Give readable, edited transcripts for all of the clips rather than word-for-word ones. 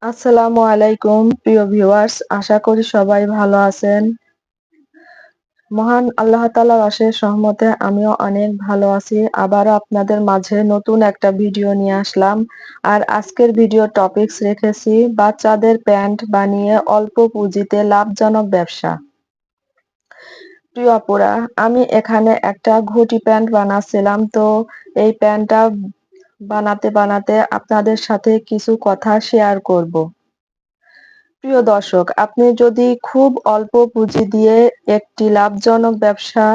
আসসালামু আলাইকুম প্রিয় ভিউয়ার্স, আশা করি সবাই ভালো আছেন। মহান আল্লাহ তাআলার অশেষ রহমতে আমিও অনেক ভালো আছি। আবারও আপনাদের মাঝে নতুন একটা ভিডিও নিয়ে আসলাম। আর আজকের ভিডিও টপিকস রেখেছি বাচ্চাদের প্যান্ট বানিয়ে অল্প পুঁজিতে লাভজনক ব্যবসা। প্রিয় আপুরা, আমি এখানে একটা ঘটি প্যান্ট বানাচ্ছিলাম, তো এই প্যান্টটা বানাতে বানাতে আপনাদের সাথে কিছু কথা শেয়ার করব। প্রিয় দর্শক, আপনি যদি খুব অল্প পুঁজি দিয়ে একটি লাভজনক ব্যবসা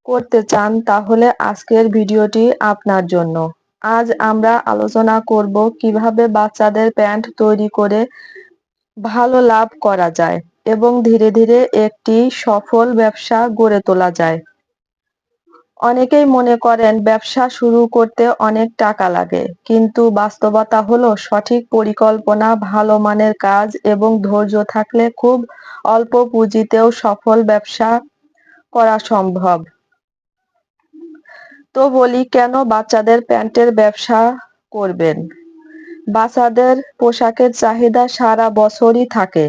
করতে চান তাহলে আজকের ভিডিওটি আপনার জন্য। আজ আমরা আলোচনা করব কিভাবে বাচ্চাদের প্যান্ট তৈরি করে ভালো লাভ করা যায় এবং ধীরে ধীরে একটি সফল ব্যবসা গড়ে তোলা যায়। অনেকেই মনে করেন ব্যবসা শুরু করতে অনেক টাকা লাগে, কিন্তু বাস্তবতা হলো সঠিক পরিকল্পনা, ভালো মানের কাজ এবং ধৈর্য থাকলে খুব অল্প পুঁজিতেও সফল ব্যবসা করা সম্ভব। তো বলি, কেন বাচ্চাদের প্যান্টের ব্যবসা করবেন? বাচ্চাদের পোশাকের চাহিদা সারা বছরই থাকে,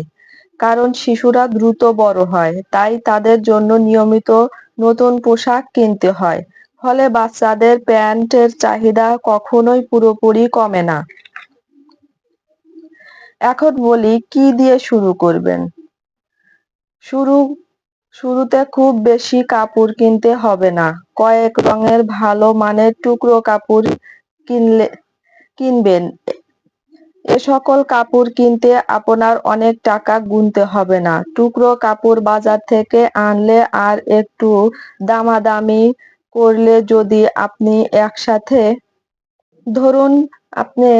কারণ শিশুরা দ্রুত বড় হয়, তাই তাদের জন্য নিয়মিত নতুন পোশাক কিনতে হয়। ফলে বাচ্চাদের প্যান্টের চাহিদা কখনোই পুরোপুরি কমে না। এখন বলি, কি দিয়ে শুরু করবেন? শুরুতে খুব বেশি কাপড় কিনতে হবে না। কয়েক রঙের ভালো মানের টুকরো কাপড় কিনবেন। এ সকল কাপড় কিনতে আপনার অনেক টাকা গুনতে হবে না। টুকরো কাপড় বাজার থেকে আনলে আর একটু দামাদামি করলে যদি আপনি একসাথে ধরুন আপনি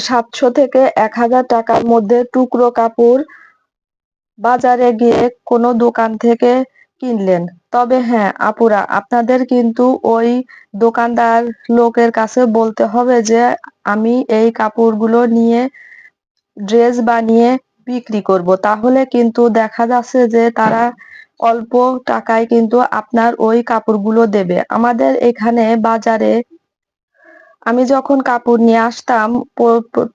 700 থেকে 1000 টাকার মধ্যে টুকরো কাপড় বাজারে গিয়ে কোনো দোকান থেকে কিনলেন, তবে হ্যাঁ আপুরা, আপনাদের কিন্তু ওই দোকানদার লোকের কাছে বলতে হবে যে আমি এই কাপড়গুলো নিয়ে ড্রেস বানিয়ে বিক্রি করব। তাহলে কিন্তু দেখা যাচ্ছে যে তারা অল্প টাকায় কিন্তু আপনার ওই কাপড়গুলো দেবে। আমাদের এখানে বাজারে আমি যখন কাপড় নিয়ে আসতাম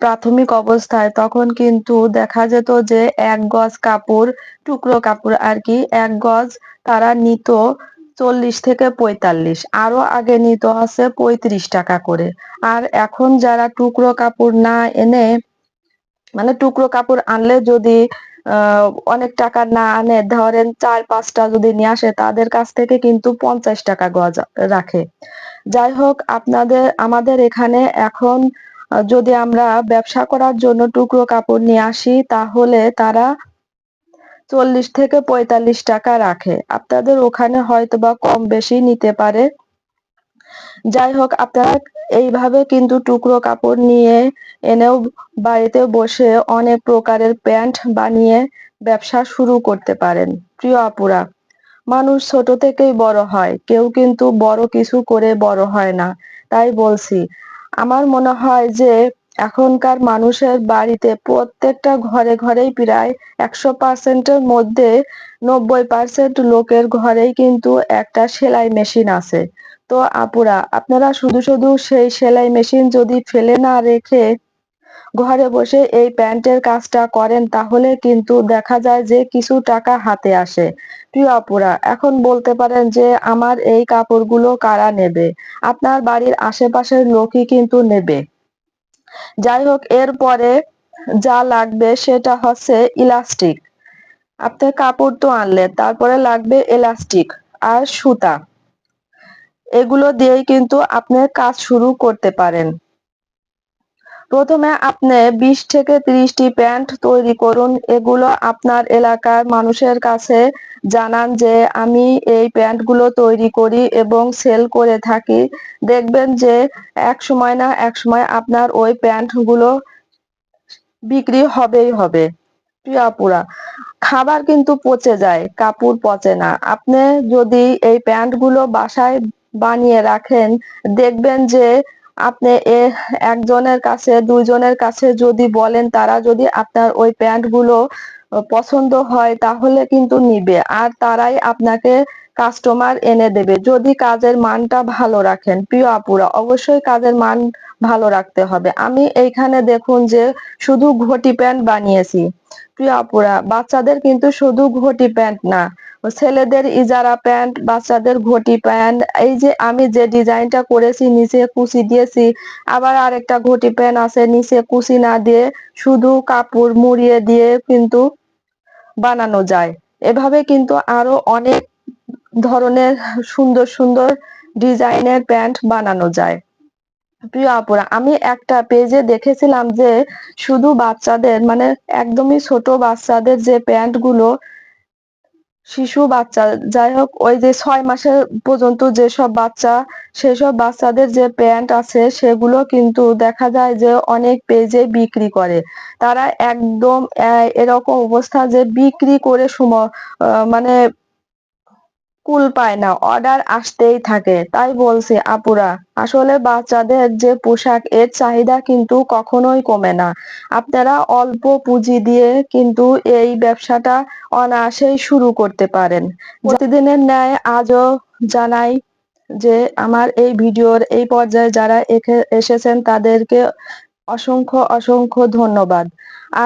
প্রাথমিক অবস্থায়, তখন কিন্তু দেখা যেত যে 1 গজ কাপড়, টুকরো কাপড় আর কি, 1 গজ তারা নিত 40 থেকে 45, আরো আগে নিত আছে 35 টাকা করে। আর এখন যারা টুকরো কাপড় না এনে, মানে টুকরো কাপড় আনলে যদি অনেক টাকা না আনে, ধরেন 4-5টা যদি নিয়ে আসে, তাদের কাছ থেকে কিন্তু 50 টাকা গজ রাখে। যাই হোক, আমাদের এখানে এখন যদি আমরা ব্যবসা করার জন্য টুকরো কাপড় নিয়ে আসি তাহলে তারা 40 থেকে 45 টাকা রাখে। আপনাদের ওখানে হয়তোবা কম বেশি নিতে পারে। যাই হোক, আপনারা এইভাবে কিন্তু টুকরো কাপড় নিয়ে এনেও বাড়িতে বসে অনেক প্রকারের প্যান্ট বানিয়ে ব্যবসা শুরু করতে পারেন। প্রিয় আপুরা, মানুষ ছোট থেকেই বড় হয়, কেউ কিন্তু বড় কিছু করে বড় হয় না। তাই বলছি, আমার মনে হয় যে এখনকার মানুষের বাড়িতে প্রত্যেকটা ঘরে ঘরেই প্রায় 100%-এর মধ্যে 90% লোকের ঘরেই কিন্তু একটা সেলাই মেশিন আছে। তো আপুরা, আপনারা শুধু শুধু সেই সেলাই মেশিন যদি ফেলে না রেখে ঘরে বসে এই প্যান্টের কাজটা করেন তাহলে কিন্তু দেখা যায় যে কিছু টাকা হাতে আসে। প্রিয় আপুরা, এখন বলতে পারেন যে আমার এই কাপড়গুলো কারা নেবে? আপনার বাড়ির আশেপাশের লোকই কিন্তু নেবে। যাই হোক, এরপরে যা লাগবে সেটা হচ্ছে ইলাস্টিক। আপনি কাপড় তো আনলেন, তারপরে লাগবে ইলাস্টিক আর সুতা। এগুলো দিয়েই কিন্তু আপনি কাজ শুরু করতে পারেন। প্রথমে আপনি 20 থেকে 30টি প্যান্ট তৈরি করুন। এগুলো আপনার এলাকার মানুষের কাছে জানান যে আমি এই প্যান্টগুলো তৈরি করি এবং সেল করে থাকি। দেখবেন যে এক সময় না এক সময় আপনার ওই প্যান্টগুলো বিক্রি হবেই হবে। প্রিয় আপুরা, খাবার কিন্তু পচে যায়, কাপড় পচে না। আপনি যদি এই প্যান্টগুলো বাসায় বানিয়ে রাখেন, দেখবেন যে আপনি একজনের কাছে, দুইজনের কাছে যদি বলেন, তারা যদি আপনার ওই প্যান্টগুলো পছন্দ হয় তাহলে কিন্তু নিবে, আর তারাই আপনাকে কাস্টমার এনে দেবে যদি কাজের মানটা ভালো রাখেন। প্রিয় আপুরা, অবশ্যই কাজের মান ভালো রাখতে হবে। আমি এইখানে দেখুন যে শুধু ঘটি প্যান্ট বানিয়েছি। প্রিয় আপুরা, বাচ্চাদের কিন্তু শুধু ঘটি প্যান্ট না, ছেলেদের ইজারা প্যান্ট, বাচ্চাদের ঘটি প্যান্ট, এই যে আমি যে ডিজাইনটা করেছি নিচে কুচি দিয়েছি, আবার আরেকটা ঘটি প্যান্ট আছে নিচে কুচি না দিয়ে শুধু কাপড় মুড়িয়ে দিয়ে কিন্তু বানানো যায়। এভাবে কিন্তু আরো অনেক ধরনের সুন্দর সুন্দর ডিজাইনের প্যান্ট বানানো যায়। প্রিয় আপুরা, আমি একটা পেজে দেখেছিলাম যে শুধু বাচ্চাদের মানে একদমই ছোট বাচ্চাদের যে প্যান্ট গুলো, শিশু বাচ্চা, যাই হোক ওই যে 6 মাসের পর্যন্ত যেসব বাচ্চা, সেসব বাচ্চাদের যে প্যান্ট আছে সেগুলো কিন্তু দেখা যায় যে অনেক পেজে বিক্রি করে। তারা একদম এরকম অবস্থা যে বিক্রি করে মানে কুল পায় না, অর্ডার আসতেই থাকে। তাই বলছি আপুরা, আসলে বাচ্চাদের যে পোশাক এর চাহিদা কিন্তু কখনোই কমে না। আপনারা অল্প পুঁজি দিয়ে কিন্তু এই ব্যবসাটা অনায়াসেই শুরু করতে পারেন। প্রতিদিনের ন্যায় আজও জানাই যে আমার এই ভিডিওর এই পর্যায়ে যারা এসেছেন তাদেরকে অসংখ্য অসংখ্য ধন্যবাদ।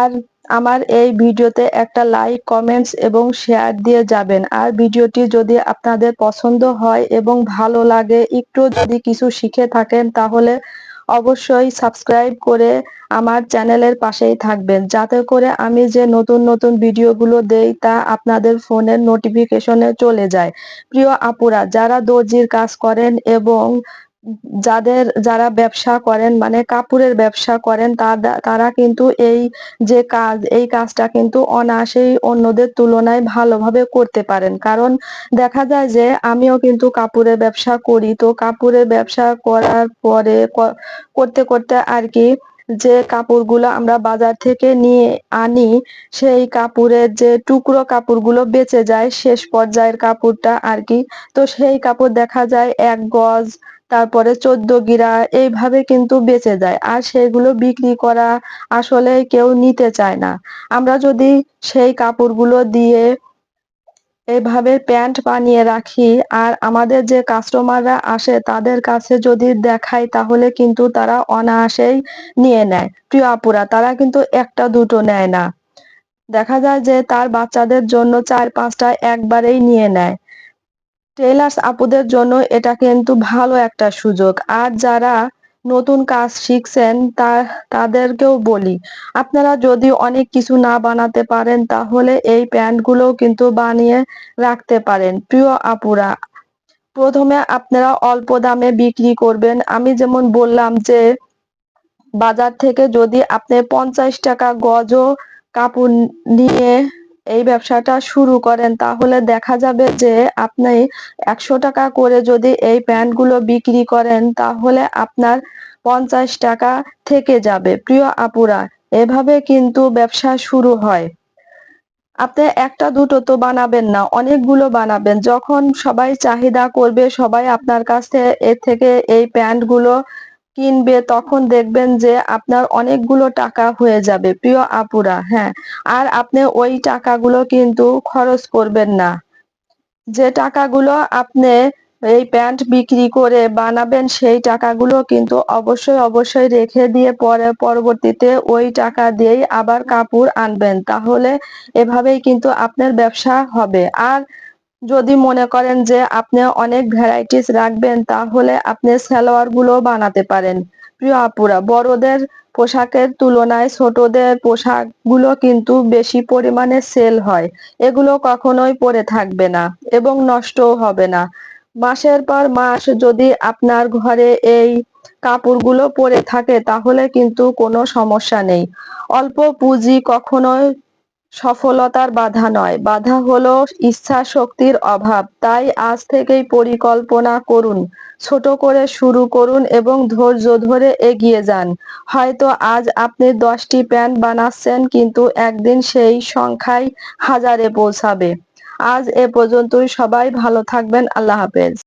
আর আমার এই ভিডিওতে একটা লাইক, কমেন্টস এবং শেয়ার দিয়ে যাবেন। আর ভিডিওটি যদি আপনাদের পছন্দ হয় এবং ভালো লাগে, একটু যদি কিছু শিখে থাকেন, তাহলে অবশ্যই সাবস্ক্রাইব করে আমার চ্যানেলের পাশেই থাকবেন, যাতে করে আমি যে নতুন নতুন ভিডিওগুলো দেই তা আপনাদের ফোনের নোটিফিকেশনে চলে যায়। প্রিয় আপুরা, যারা দর্জির কাজ করেন এবং যারা ব্যবসা করেন মানে কাপড়ের ব্যবসা করেন, তারা কিন্তু এই কাজটা কিন্তু অনায়াসেই অন্যদের তুলনায় ভালোভাবে করতে পারেন। কারণ দেখা যায় যে আমিও কিন্তু কাপড়ের ব্যবসা করি, তো কাপড়ের ব্যবসা করার পরে করতে করতে আর কি, যে কাপড়গুলো আমরা বাজার থেকে নিয়ে আনি, সেই কাপড়ের যে টুকরো কাপড়গুলো বেঁচে যায়, শেষ পর্যায়ের কাপড়টা আর কি, তো সেই কাপড় দেখা যায় 1 গজ, তারপরে 14 গিরা এইভাবে কিন্তু বেঁচে যায়। আর সেগুলো বিক্রি করা আসলে কেউ নিতে চায় না। আমরা যদি সেই কাপড়গুলো দিয়ে এভাবে প্যান্ট বানিয়ে রাখি আর আমাদের যে কাস্টমাররা আসে তাদের কাছে যদি দেখাই, তাহলে কিন্তু তারা অনায়াসেই নিয়ে নেয়। প্রিয় আপুরা, তারা কিন্তু একটা দুটো নেয় না, দেখা যায় যে তার বাচ্চাদের জন্য 4-5টা একবারেই নিয়ে নেয়। টেইলার্স আপুদের জন্য এটা কিন্তু ভালো একটা সুযোগ। আর যারা নতুন কাজ শিখছেন তাদেরকেও বলি, আপনারা যদি অনেক কিছু না বানাতে পারেন, তাহলে এই প্যান্টগুলোও কিন্তু বানিয়ে রাখতে পারেন। প্রিয় আপুরা, প্রথমে আপনারা অল্প দামে বিক্রি করবেন। আমি যেমন বললাম যে বাজার থেকে যদি আপনি 50 টাকা গজও কাপড় নিয়ে এই ব্যবসাটা শুরু করেন, তাহলে দেখা যাবে যে আপনি 100 টাকা করে যদি এই প্যান্টগুলো বিক্রি করেন, তাহলে আপনার 50 টাকা থেকে যাবে। প্রিয় আপুরা, এভাবে কিন্তু ব্যবসা শুরু হয়। আপনি একটা দুটো তো বানাবেন না, অনেকগুলো বানাবেন। যখন সবাই চাহিদা করবে, সবাই আপনার কাছ থেকে এই প্যান্টগুলো কিনবে, তখন দেখবেন যে আপনার অনেকগুলো টাকা হয়ে যাবে। প্রিয় আপুরা, হ্যাঁ, আর আপনি ওই টাকাগুলো কিন্তু খরচ করবেন না। যে টাকাগুলো আপনি এই প্যান্ট বিক্রি করে বানাবেন, সেই টাকাগুলো কিন্তু অবশ্যই অবশ্যই রেখে দিয়ে পরবর্তীতে ওই টাকা দিয়েই আবার কাপড় আনবেন। তাহলে এভাবেই কিন্তু আপনার ব্যবসা হবে। আর যদি মনে করেন যে আপনি অনেক ভ্যারাইটিস রাখবেন, তাহলে আপনি সালোয়ার গুলো বানাতে পারেন। প্রিয় আপুরা, বড়দের পোশাকের তুলনায় ছোটদের পোশাক গুলো কিন্তু বেশি পরিমাণে সেল হয়। এগুলো কখনোই পরে থাকবে না এবং নষ্টও হবে না। মাসের পর মাস যদি আপনার ঘরে এই কাপড়গুলো পরে থাকে, তাহলে কিন্তু কোনো সমস্যা নেই। অল্প পুঁজি কখনোই সফলতার বাধা নয়, বাধা হলো ইচ্ছা শক্তির অভাব। তাই আজ থেকেই পরিকল্পনা করুন, ছোট করে শুরু করুন এবং ধৈর্য ধরে এগিয়ে যান। হয়তো আজ আপনি 10টি প্যান্ট বানাচ্ছেন, কিন্তু একদিন সেই সংখ্যাই হাজারে পৌঁছাবে। আজ এ পর্যন্তই। সবাই ভালো থাকবেন। আল্লাহ হাফেজ।